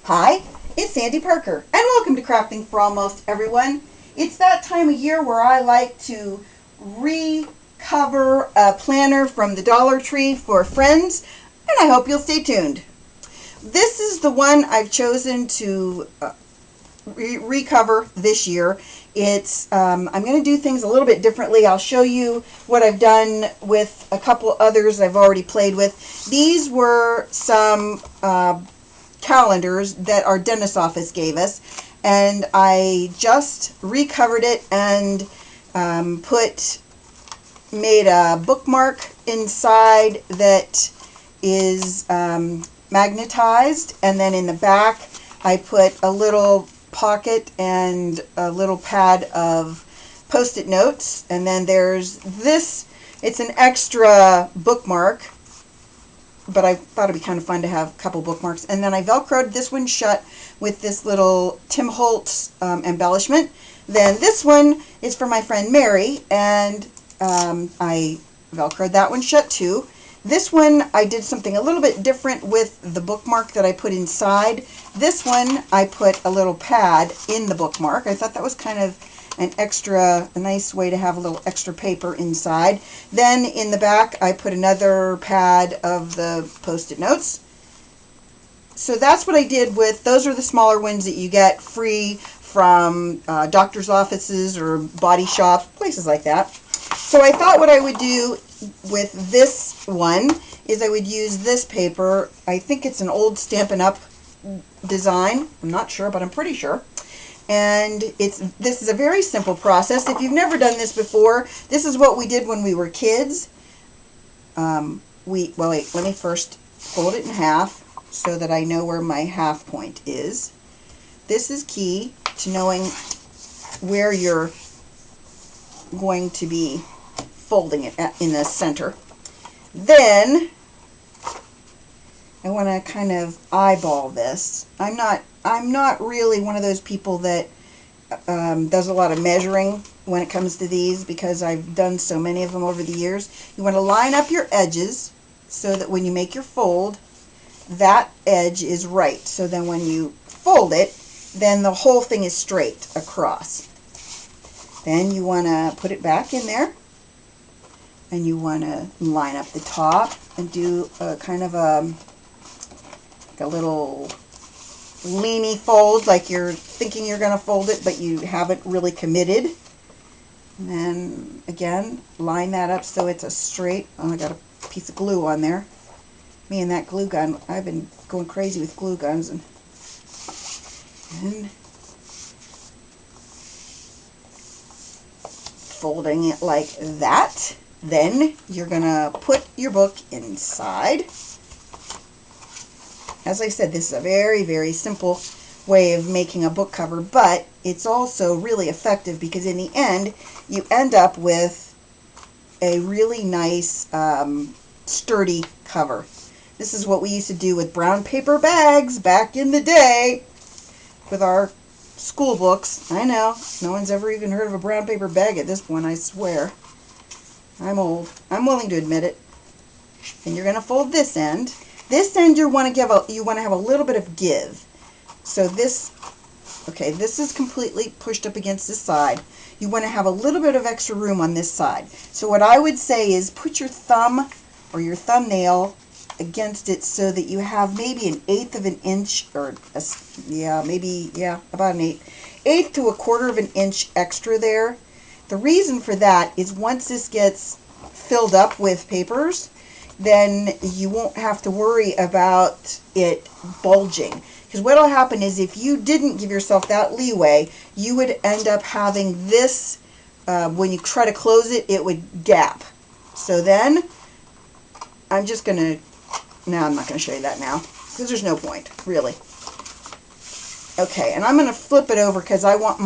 Hi, it's Sandy Parker, and welcome to Crafting for Almost Everyone. It's that time of year where I like to recover a planner from the Dollar Tree for friends, and I hope you'll stay tuned. This is the one I've chosen to recover this year. I'm going to do things a little bit differently. I'll show you what I've done with a couple others I've already played with. These were some calendars that our dentist's office gave us, and I just recovered it and made a bookmark inside that is magnetized, and then in the back I put a little pocket and a little pad of post-it notes, and then there's this. It's an extra bookmark, but I thought it'd be kind of fun to have a couple bookmarks. And then I velcroed this one shut with this little Tim Holtz embellishment. Then this one is for my friend Mary, and I velcroed that one shut too. This one I did something a little bit different with the bookmark that I put inside. This one I put a little pad in the bookmark. I thought that was kind of a nice way to have a little extra paper inside. Then in the back I put another pad of the post-it notes. So that's what I did with, those are the smaller ones that you get free from doctor's offices or body shops, places like that. So I thought what I would do with this one is I would use this paper. I think it's an old Stampin' Up! Design. I'm not sure, but I'm pretty sure. And this is a very simple process. If you've never done this before, this is what we did when we were kids. Well, wait, let me first fold it in half so that I know where my half point is. This is key to knowing where you're going to be folding it in the center. Then I want to kind of eyeball this. I'm not really one of those people that does a lot of measuring when it comes to these, because I've done so many of them over the years. You want to line up your edges so that when you make your fold, that edge is right. So then when you fold it, then the whole thing is straight across. Then you want to put it back in there, and you want to line up the top and do a kind of a little leany fold, like you're thinking you're going to fold it, but you haven't really committed. And then again, line that up so it's a straight. Oh, I got a piece of glue on there. Me and that glue gun. I've been going crazy with glue guns, and folding it like that. Then you're going to put your book inside. As I said, this is a very, very simple way of making a book cover, but it's also really effective because in the end, you end up with a really nice, sturdy cover. This is what we used to do with brown paper bags back in the day with our school books. I know, no one's ever even heard of a brown paper bag at this point, I swear. I'm old. I'm willing to admit it. And you're going to fold this end. This end you want to have a little bit of give. So this is completely pushed up against this side. You want to have a little bit of extra room on this side. So what I would say is put your thumb or your thumbnail against it so that you have maybe an eighth of an inch, or about an eighth to a quarter of an inch extra there. The reason for that is once this gets filled up with papers, then you won't have to worry about it bulging. Because what will happen is if you didn't give yourself that leeway, you would end up having this, when you try to close it, it would gap. So then, I'm not going to show you that now, because there's no point, really. Okay, and I'm going to flip it over because I don't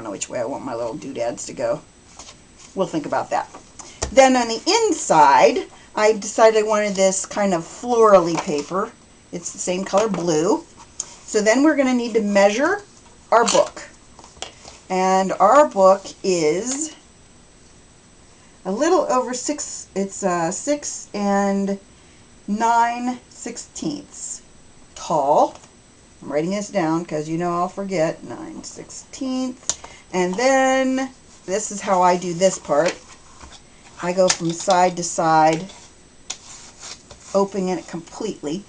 know which way I want my little doodads to go. We'll think about that. Then on the inside, I decided I wanted this kind of florally paper. It's the same color blue. So then we're going to need to measure our book. And our book is a little over 6 and 9/16 tall. I'm writing this down because you know I'll forget. 9/16. And then this is how I do this part. I go from side to side, opening it completely,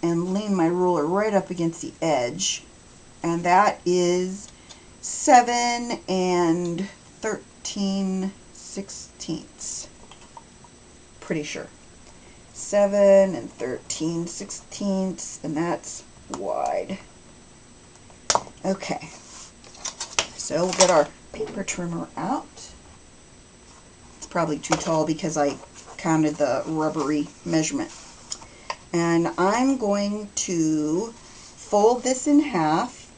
and lean my ruler right up against the edge. And that is 7 13/16. Pretty sure. 7 13/16, and that's wide. Okay, so we'll get our paper trimmer out. It's probably too tall because I counted the rubbery measurement. And I'm going to fold this in half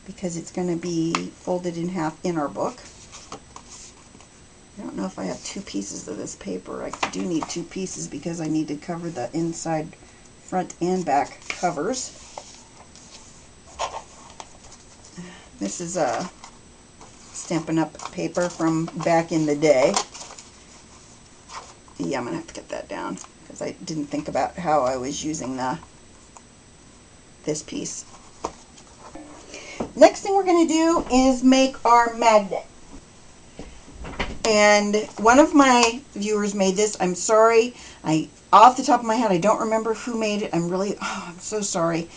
because it's going to be folded in half in our book. I don't know if I have 2 pieces of this paper. I do need 2 pieces because I need to cover the inside, front, and back covers. This is a Stampin' Up! Paper from back in the day. Yeah, I'm going to have to get that down because I didn't think about how I was using this piece. Next thing we're going to do is make our magnet. And one of my viewers made this. I'm sorry. Off the top of my head, I don't remember who made it. I'm so sorry.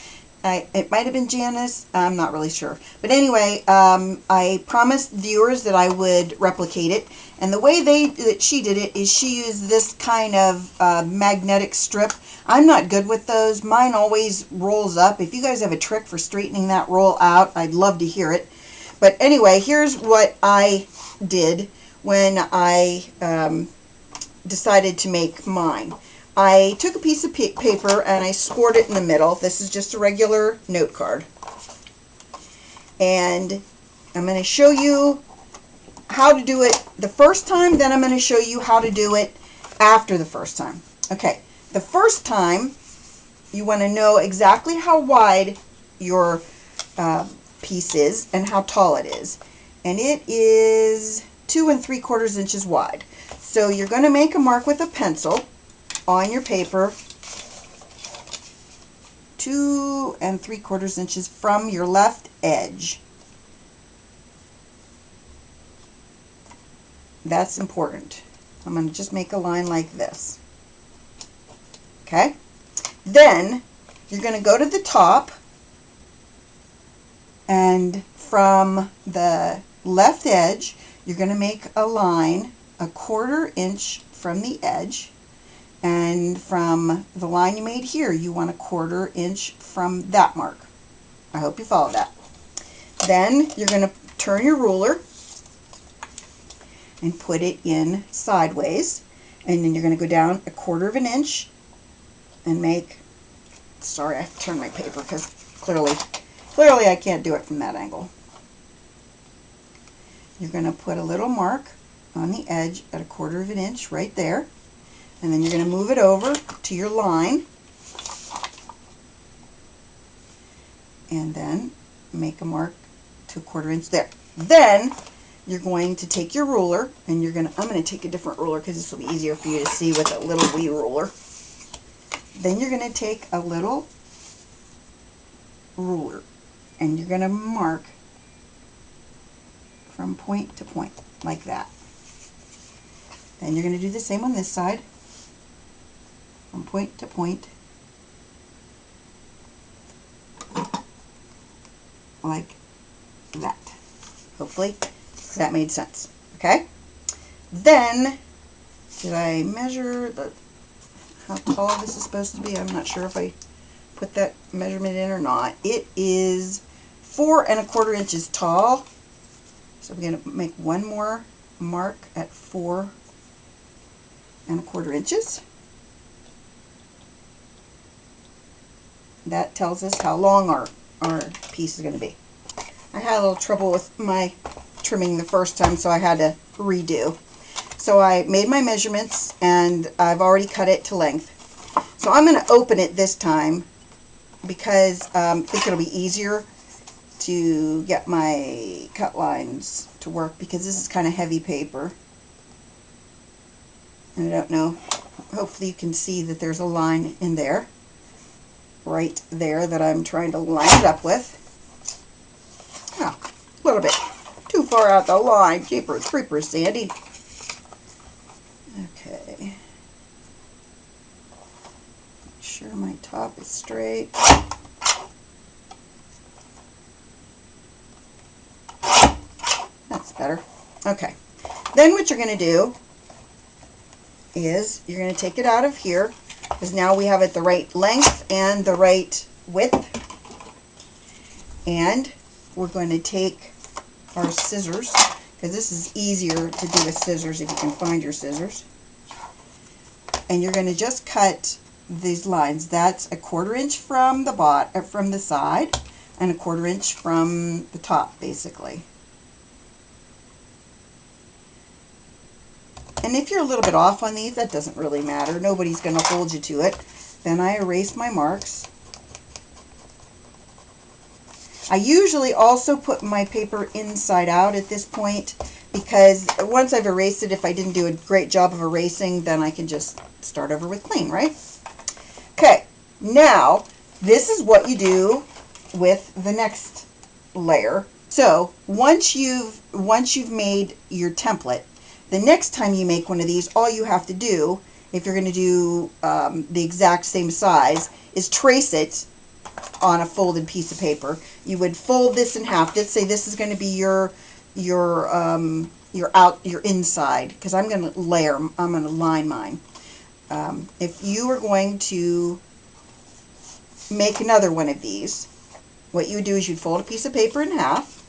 It might have been Janice. I'm not really sure. But anyway, I promised viewers that I would replicate it. And the way that she did it is she used this kind of magnetic strip. I'm not good with those. Mine always rolls up. If you guys have a trick for straightening that roll out, I'd love to hear it. But anyway, here's what I did when I decided to make mine. I took a piece of paper and I scored it in the middle. This is just a regular note card. And I'm going to show you how to do it the first time, then I'm going to show you how to do it after the first time. Okay, the first time you want to know exactly how wide your piece is and how tall it is. And it is 2 3/4 inches wide. So you're going to make a mark with a pencil on your paper, 2 3/4 inches from your left edge. That's important. I'm going to just make a line like this. Okay? Then you're going to go to the top, and from the left edge you're going to make a line 1/4 inch from the edge, and from the line you made here you want 1/4 inch from that mark. I hope you followed that. Then you're going to turn your ruler and put it in sideways, and then you're going to go down 1/4 inch and make, sorry, I have to turn my paper because clearly I can't do it from that angle. You're going to put a little mark on the edge at 1/4 inch right there, and then you're going to move it over to your line and then make a mark to 1/4 inch there. Then you're going to take your ruler, and I'm going to take a different ruler because this will be easier for you to see with a little wee ruler. Then you're going to take a little ruler and you're going to mark from point to point like that. Then you're going to do the same on this side, from point to point, like that. Hopefully that made sense. Okay? Then, did I measure how tall this is supposed to be? I'm not sure if I put that measurement in or not. It is 4 1/4 inches tall. So I'm going to make one more mark at 4 1/4 inches. That tells us how long our piece is going to be. I had a little trouble with my trimming the first time, so I had to redo. So I made my measurements, and I've already cut it to length. So I'm going to open it this time because I think it'll be easier to get my cut lines to work, because this is kind of heavy paper. And I don't know hopefully you can see that there's a line in there, right there, that I'm trying to line it up with. Oh, a little bit too far out the line. Jeepers creepers, Sandy. Okay. Make sure my top is straight. That's better. Okay. Then what you're going to do is you're going to take it out of here, because now we have it the right length and the right width. And we're going to take our scissors, because this is easier to do with scissors if you can find your scissors. And you're going to just cut these lines. That's 1/4 inch from the from the side, and 1/4 inch from the top, basically. And if you're a little bit off on these, that doesn't really matter. Nobody's going to hold you to it. Then I erase my marks. I usually also put my paper inside out at this point, because once I've erased it, if I didn't do a great job of erasing, then I can just start over with clean, right? Okay, now this is what you do with the next layer. So once you've made your template, the next time you make one of these, all you have to do, if you're going to do the exact same size, is trace it on a folded piece of paper. You would fold this in half. Let's say this is going to be your inside, because I'm going to line mine. If you were going to make another one of these, what you would do is you'd fold a piece of paper in half.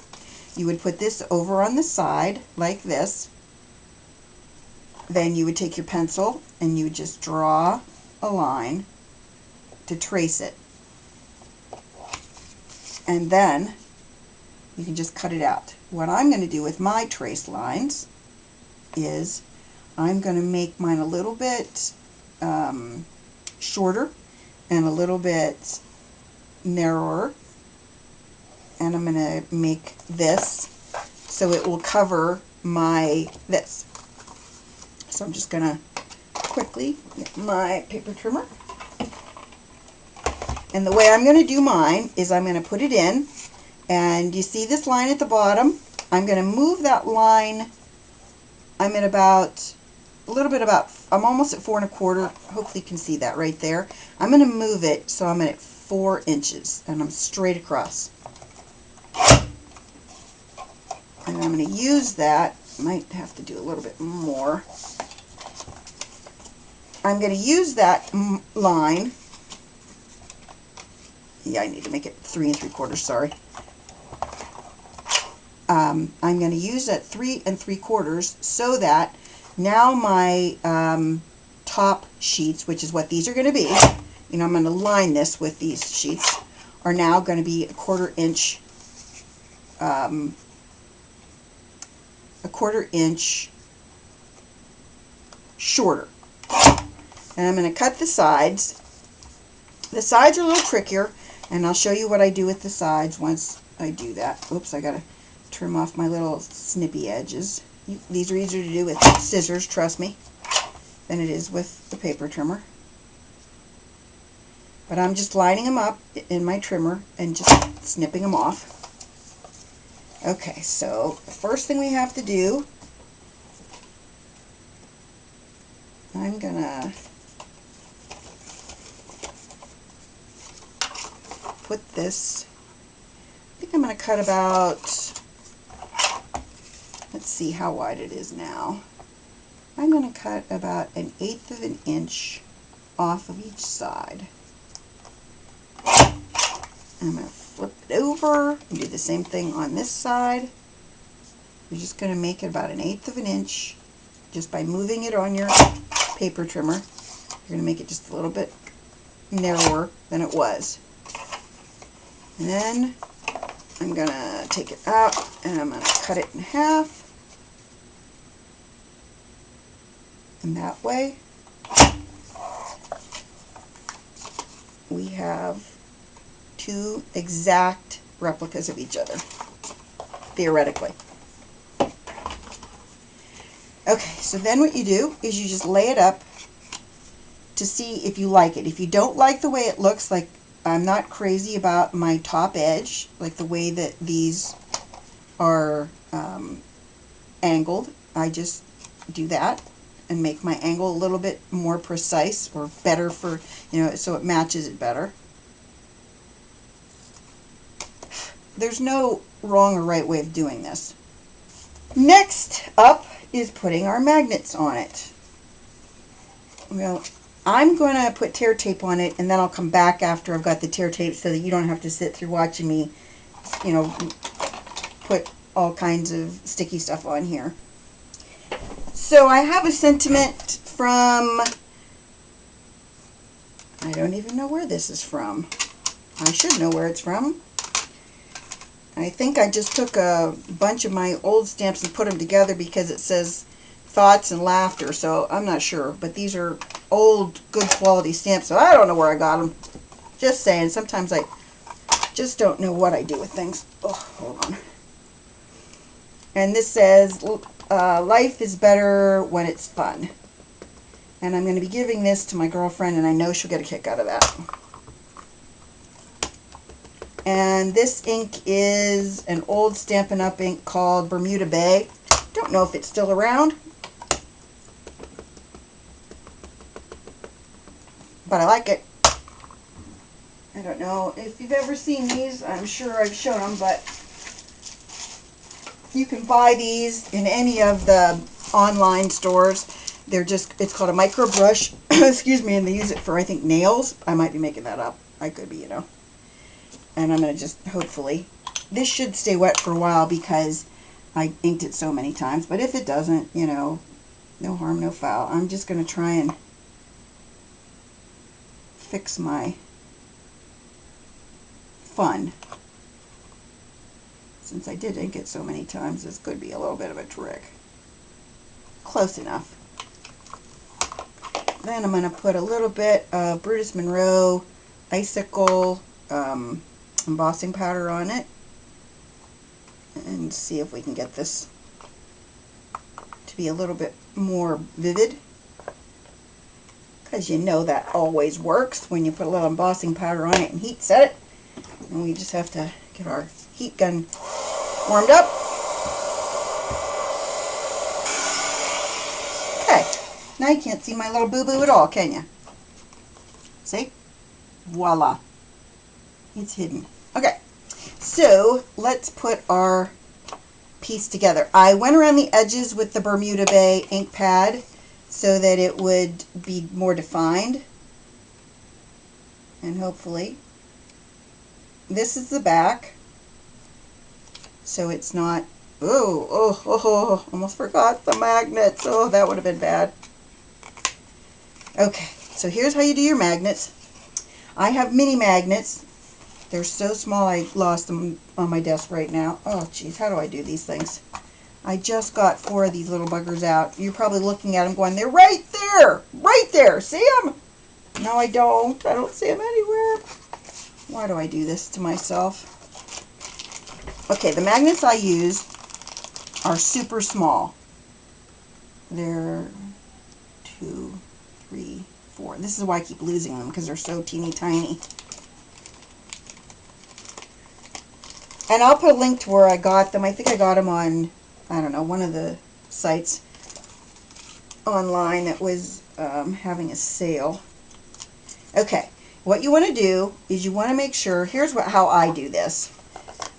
You would put this over on the side like this. Then you would take your pencil and you would just draw a line to trace it. And then you can just cut it out. What I'm going to do with my trace lines is I'm going to make mine a little bit shorter and a little bit narrower. And I'm going to make this so it will cover this. So I'm just going to quickly get my paper trimmer. And the way I'm going to do mine is I'm going to put it in, and you see this line at the bottom? I'm going to move that line. I'm at I'm almost at 4 1/4. Hopefully you can see that right there. I'm going to move it so I'm at 4 inches, and I'm straight across. And I'm going to use that. Might have to do a little bit more. I'm going to use that line. Yeah, I need to make it 3 3/4, sorry. I'm going to use that 3 3/4 so that now my top sheets, which is what these are going to be, I'm going to line this with these sheets, are now going to be 1/4 inch, shorter. And I'm going to cut the sides. The sides are a little trickier, and I'll show you what I do with the sides once I do that. Oops, I got to trim off my little snippy edges. These are easier to do with scissors, trust me, than it is with the paper trimmer. But I'm just lining them up in my trimmer and just snipping them off. Okay, so the first thing we have to do, I'm going to put this, I think I'm going to cut about, let's see how wide it is now. I'm going to cut about 1/8 of an inch off of each side. I'm going to flip it over and do the same thing on this side. You're just going to make it about 1/8 of an inch just by moving it on your paper trimmer. You're going to make it just a little bit narrower than it was. And then I'm going to take it out and I'm going to cut it in half. And that way we have 2 exact replicas of each other, theoretically. Okay, so then what you do is you just lay it up to see if you like it. If you don't like the way it looks, like I'm not crazy about my top edge, like the way that these are angled, I just do that and make my angle a little bit more precise or better for, so it matches it better. There's no wrong or right way of doing this. Next up is putting our magnets on it. Well, I'm going to put tear tape on it, and then I'll come back after I've got the tear tape so that you don't have to sit through watching me, put all kinds of sticky stuff on here. So I have a sentiment from, I don't even know where this is from. I should know where it's from. I think I just took a bunch of my old stamps and put them together because it says thoughts and laughter, so I'm not sure. But these are old, good quality stamps, so I don't know where I got them. Just saying, sometimes I just don't know what I do with things. Oh, hold on. And this says, life is better when it's fun. And I'm going to be giving this to my girlfriend, and I know she'll get a kick out of that. And this ink is an old Stampin' Up! Ink called Bermuda Bay. Don't know if it's still around, but I like it. I don't know if you've ever seen these. I'm sure I've shown them, but you can buy these in any of the online stores. They're just, it's called a micro brush, excuse me, and they use it for, I think, nails. I might be making that up. I could be, And I'm going to just, hopefully, this should stay wet for a while because I inked it so many times. But if it doesn't, no harm, no foul. I'm just going to try and fix my fun. Since I did ink it so many times, this could be a little bit of a trick. Close enough. Then I'm going to put a little bit of Brutus Monroe Icicle embossing powder on it and see if we can get this to be a little bit more vivid, because that always works when you put a little embossing powder on it and heat set it. And we just have to get our heat gun warmed up. Okay, now you can't see my little boo-boo at all, can you? See? Voila. It's hidden. Okay, so let's put our piece together. I went around the edges with the Bermuda Bay ink pad so that it would be more defined. And hopefully, this is the back, so it's not, almost forgot the magnets. Oh, that would have been bad. Okay, so here's how you do your magnets. I have mini magnets. They're so small I lost them on my desk right now. Oh, geez, how do I do these things? I just got 4 of these little buggers out. You're probably looking at them going, they're right there! Right there! See them? No, I don't. I don't see them anywhere. Why do I do this to myself? Okay, the magnets I use are super small. They're 2, 3, 4. This is why I keep losing them, because they're so teeny tiny. And I'll put a link to where I got them. I think I got them on, I don't know, one of the sites online that was having a sale. Okay, what you want to do is you want to make sure, here's how I do this.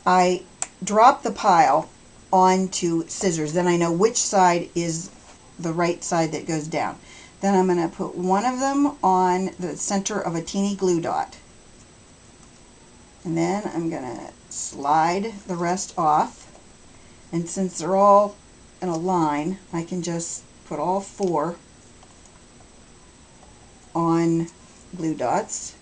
I drop the pile onto scissors. Then I know which side is the right side that goes down. Then I'm going to put one of them on the center of a teeny glue dot. And then I'm going to slide the rest off. And since they're all in a line, I can just put all 4 on glue dots.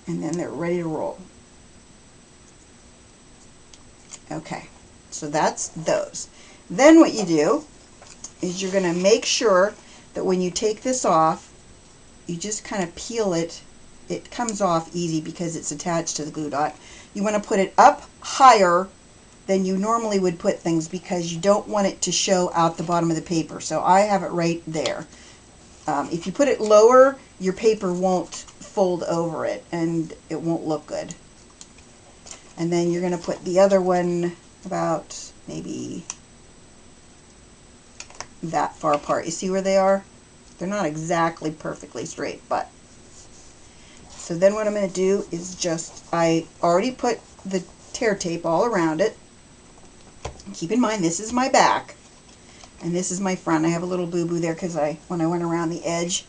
And then they're ready to roll. Okay, so that's those. Then what you do is you're going to make sure that when you take this off, you just kind of peel it. It comes off easy because it's attached to the glue dot. You want to put it up higher than you normally would put things because you don't want it to show out the bottom of the paper. So I have it right there. If you put it lower, your paper won't fold over it and it won't look good. And then you're going to put the other one about maybe that far apart. You see where they are? They're not exactly perfectly straight, but. So then what I'm going to do is just, I already put the tear tape all around it. Keep in mind, this is my back and this is my front. I have a little boo-boo there because when I went around the edge,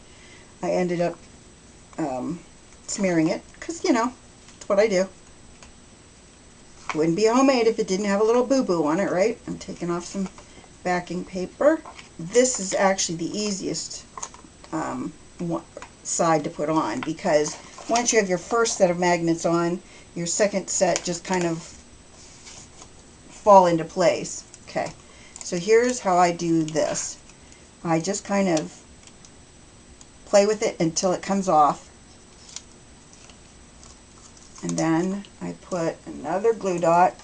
I ended up smearing it because, you know, it's what I do. It wouldn't be homemade if it didn't have a little boo-boo on it, right? I'm taking off some backing paper. This is actually the easiest side to put on because once you have your first set of magnets on, your second set just kind of fall into place. Okay, so here's how I do this. I just kind of play with it until it comes off. And then I put another glue dot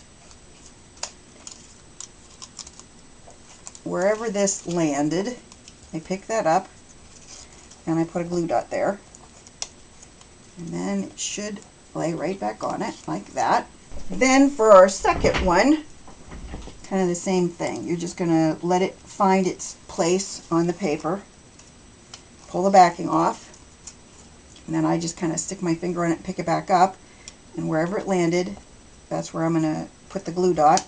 wherever this landed. I pick that up and I put a glue dot there. And then it should lay right back on it like that. Then for our second one, kind of the same thing. You're just going to let it find its place on the paper. Pull the backing off. And then I just kind of stick my finger on it and pick it back up. And wherever it landed, that's where I'm going to put the glue dot.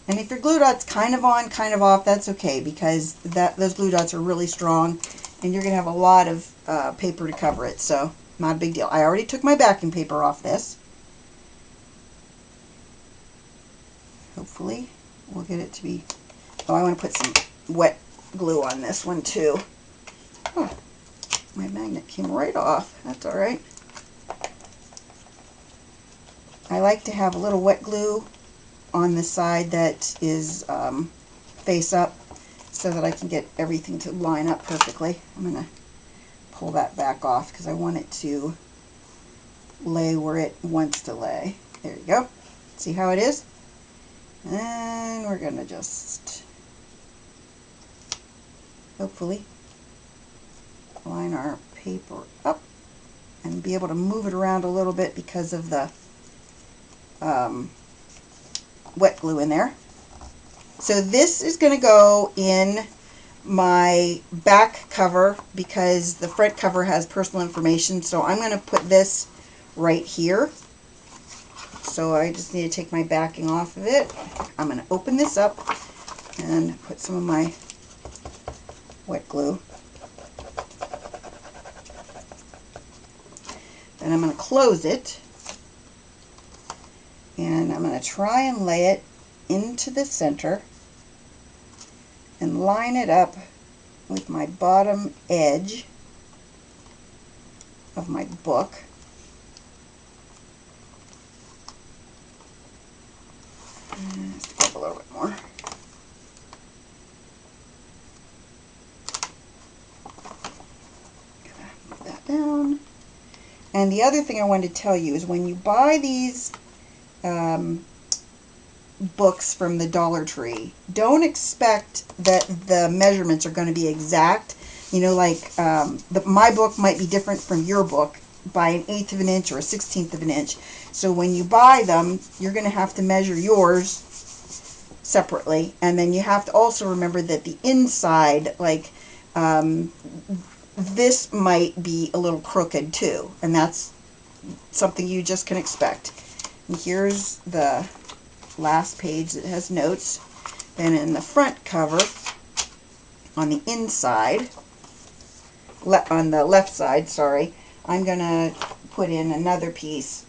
And if your glue dot's kind of on, kind of off, that's okay because those glue dots are really strong and you're going to have a lot of paper to cover it, so not a big deal. I already took my backing paper off this. Hopefully we'll get it to be... Oh, I want to put some wet glue on this one too. Oh, my magnet came right off. That's all right. I like to have a little wet glue on the side that is face up so that I can get everything to line up perfectly. I'm going to pull that back off because I want it to lay where it wants to lay. There you go. See how it is? And we're going to just hopefully line our paper up and be able to move it around a little bit because of the wet glue in there. So this is going to go in my back cover because the front cover has personal information, so I'm going to put this right here. So I just need to take my backing off of it. I'm going to open this up and put some of my wet glue. Then I'm going to close it and I'm going to try and lay it into the center and line it up with my bottom edge of my book. Let's go up a little bit more. Move that down. And the other thing I wanted to tell you is when you buy these books from the Dollar Tree, don't expect that the measurements are going to be exact. You know, like my book might be different from your book by an 1/8 of an inch or a 1/16 of an inch. So when you buy them, you're going to have to measure yours separately. And then you have to also remember that the inside, like this might be a little crooked too. And that's something you just can expect. And here's the last page that has notes. Then in the front cover, on the inside, on the left side, sorry, I'm going to put in another piece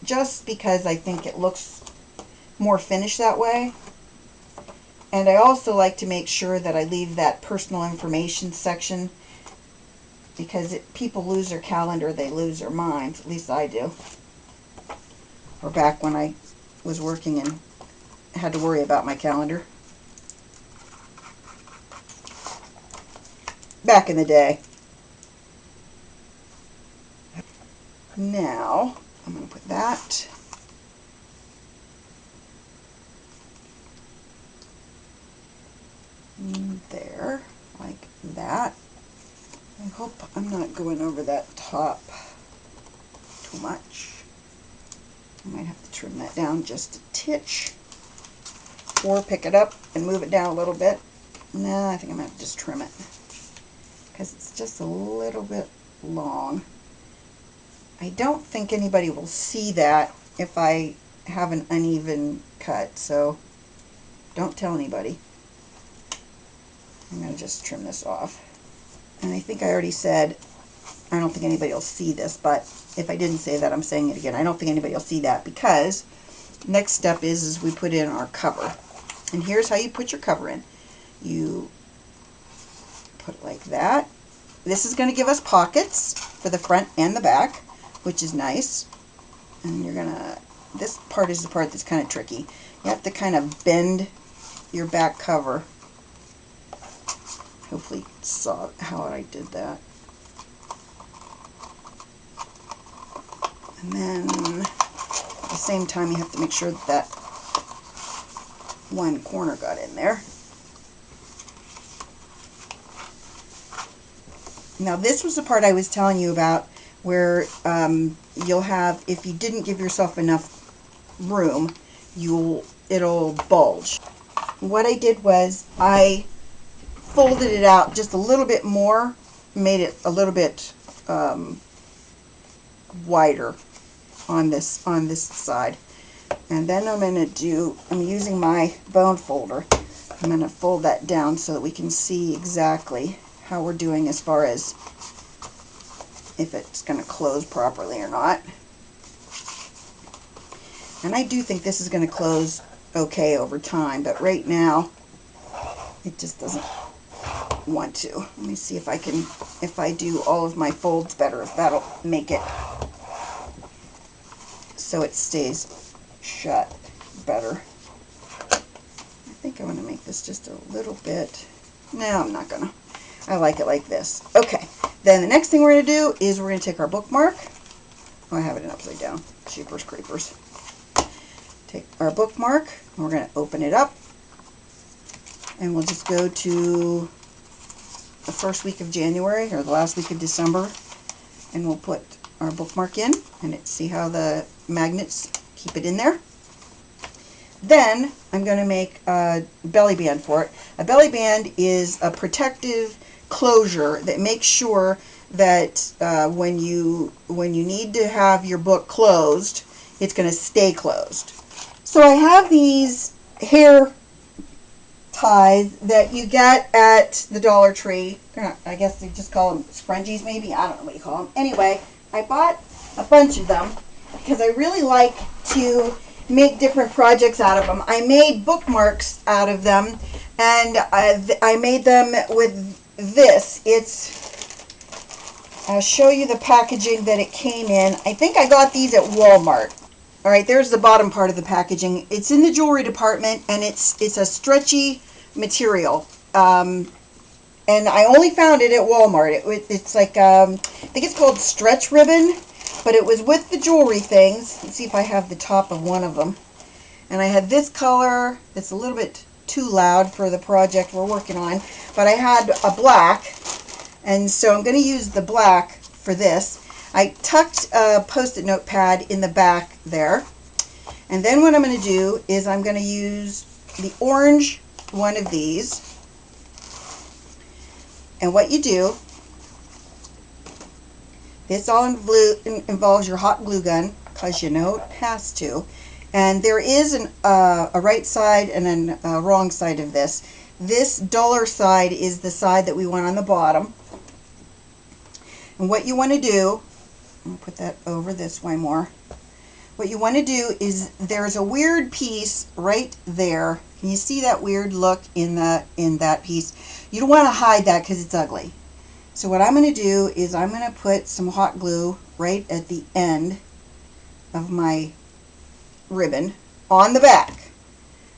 just because I think it looks more finished that way. And I also like to make sure that I leave that personal information section because people lose their calendar, they lose their minds. At least I do. Or back when I was working and had to worry about my calendar. Back in the day. Now, I'm going to put that there, like that. I hope I'm not going over that top too much. I might have to trim that down just a titch, or pick it up and move it down a little bit. No, I think I'm going to have to just trim it because it's just a little bit long. I don't think anybody will see that if I have an uneven cut, so don't tell anybody. I'm going to just trim this off. And I think I already said, I don't think anybody will see this, but if I didn't say that, I'm saying it again. I don't think anybody will see that because next step is we put in our cover. And here's how you put your cover in. You put it like that. This is going to give us pockets for the front and the back, which is nice. And you're going to, this part is the part that's kind of tricky. You have to kind of bend your back cover. Hopefully you saw how I did that. And then at the same time you have to make sure that that one corner got in there. Now this was the part I was telling you about where you'll have, if you didn't give yourself enough room, it'll bulge. What I did was I folded it out just a little bit more, made it a little bit wider on this side. And then I'm using my bone folder. I'm going to fold that down so that we can see exactly how we're doing as far as if it's going to close properly or not. And I do think this is going to close okay over time, but right now it just doesn't want to. Let me see if I do all of my folds better, if that'll make it so it stays shut better. I think I want to make this just a little bit. No, I'm not gonna. I like it like this. Okay, then the next thing we're going to do is we're going to take our bookmark. Oh, I have it in upside down. Jeepers creepers. Take our bookmark and we're going to open it up. And we'll just go to the first week of January or the last week of December. And we'll put our bookmark in and see how the magnets keep it in there. Then I'm going to make a belly band for it. A belly band is a protective closure that makes sure that when you need to have your book closed, it's going to stay closed. So I have these hair ties that you get at the Dollar Tree. I guess they just call them scrunchies maybe. I don't know what you call them. Anyway, I bought a bunch of them because I really like to make different projects out of them. I made bookmarks out of them, and I made them with this. I'll show you the packaging that it came in. I think I got these at Walmart. All right, there's the bottom part of the packaging. It's in the jewelry department, and it's a stretchy material. And I only found it at Walmart. It's like, I think it's called stretch ribbon, but it was with the jewelry things. Let's see if I have the top of one of them. And I had this color. It's a little bit too loud for the project we're working on, but I had a black, and so I'm going to use the black for this. I tucked a Post-it notepad in the back there, and then what I'm going to do is I'm going to use the orange one of these. And what you do, this all involves your hot glue gun, because you know it has to. And there is a right side and then a wrong side of this. This duller side is the side that we want on the bottom. And what you want to do, I'll put that over this way more. What you want to do is there's a weird piece right there. Can you see that weird look in that piece? You don't want to hide that because it's ugly. So what I'm going to do is I'm going to put some hot glue right at the end of my ribbon on the back.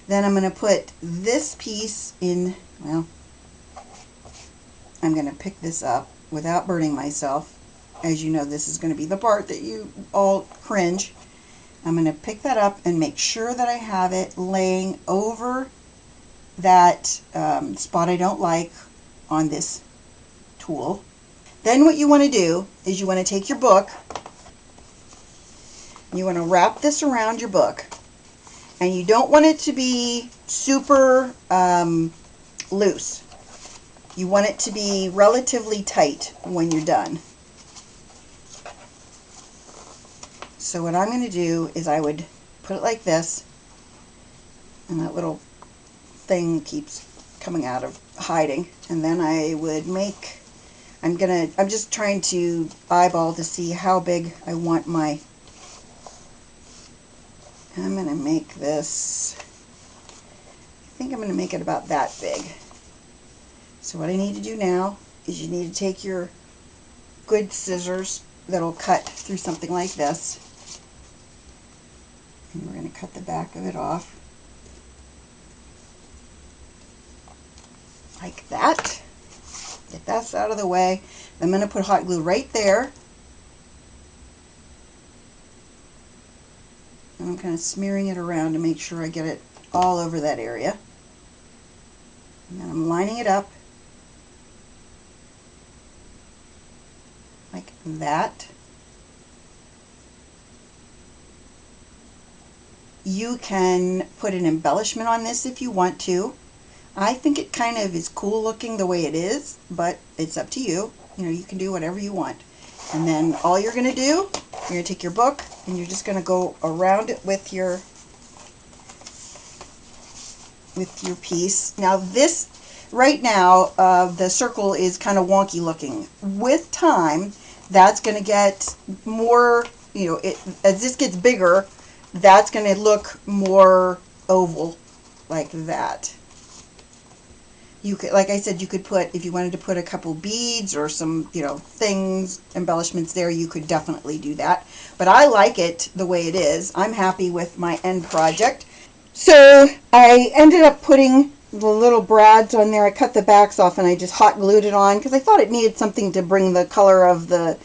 Then I'm going to put this piece in, well, I'm going to pick this up without burning myself. As you know, this is going to be the part that you all cringe. I'm going to pick that up and make sure that I have it laying over that spot I don't like on this tool. Then what you want to do is you want to take your book, and you want to wrap this around your book, and you don't want it to be super loose. You want it to be relatively tight when you're done. So what I'm going to do is I would put it like this, and that little thing keeps coming out of hiding, and then I would make, I'm just trying to eyeball to see how big I want my, I'm going to make this, I think I'm going to make it about that big. So what I need to do now is you need to take your good scissors that'll cut through something like this, and we're going to cut the back of it off like that. Get that out of the way. I'm going to put hot glue right there. And I'm kind of smearing it around to make sure I get it all over that area. And then I'm lining it up like that. You can put an embellishment on this if you want to. I think it kind of is cool looking the way it is, but it's up to you. You know, you can do whatever you want. And then all you're going to do, you're going to take your book and you're just going to go around it with your piece. Now this, right now, the circle is kind of wonky looking. With time, that's going to get more, you know, as this gets bigger, that's going to look more oval like that. You could, like I said, you could put, if you wanted to put a couple beads or some, you know, things, embellishments there, you could definitely do that. But I like it the way it is. I'm happy with my end project. So I ended up putting the little brads on there. I cut the backs off and I just hot glued it on because I thought it needed something to bring the color of the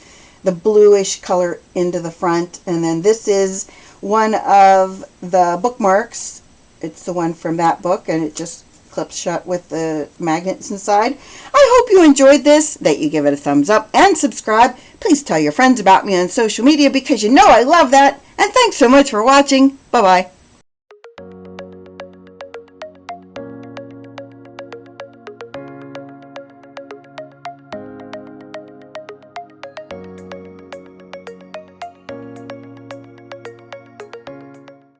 bluish color into the front. And then this is one of the bookmarks. It's the one from that book, and it just clips shut with the magnets inside. I hope you enjoyed this, that you give it a thumbs up and subscribe. Please tell your friends about me on social media because you know I love that. And thanks so much for watching. Bye-bye.